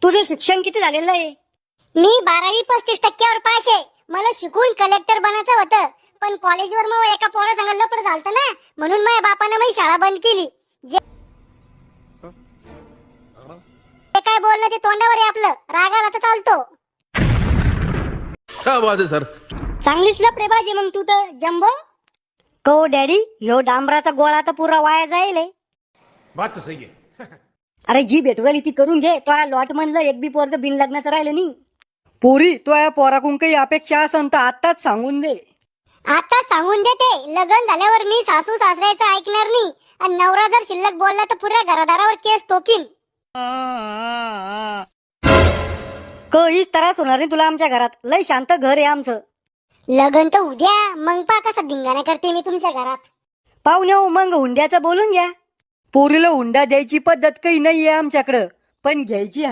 तुझं शिक्षण किती झालेलं आहे? मी 12वी 35% पास आहे. मला शिकून कलेक्टर बनायचं होतं, पण कॉलेजवर मग एका पोरा संग लपड झालतं ना, म्हणून माझ्या बापानं मी शाळा बंद केली. जे काय बोलणं ते तोंडावर आहे आपलं, रागाला तर चालतो. क्या बात है सर. चांगलीच लपडे बाजी मग तू तर जम्बो. को डॅडी, ह्यो डांबराचा गोळा तर पुरा वाया जाईल. बात तो सही है. अरे जी भेटू राहिली ती करून घे. तो या लॉट म्हणलं एक बी पोरग बिन लग्नाचं राहिलं नाही. पोरी तो या पोराकडून काही अपेक्षा असन तर आताच सांगून दे. आता सांगून देते, लग्न झाल्यावर मी सासू सासऱ्याचं ऐकणार नाही, आणि नवरा जर शिल्लक बोलला तर पुऱ्या घरादारावर केस ठोकीन. काहीच त्रास होणार नाही तुला आमच्या घरात. लय शांत घर आहे आमचं. लग्न तर उद्या, मग पा कसा धिंगाणा करते मी तुमच्या घरात. पाहुणे हो, मग हुंड्याचं बोलून घ्या. पोरीला हुंडा द्यायची पद्धत काही नाहीये आमच्याकडं, पण घ्यायची आहे.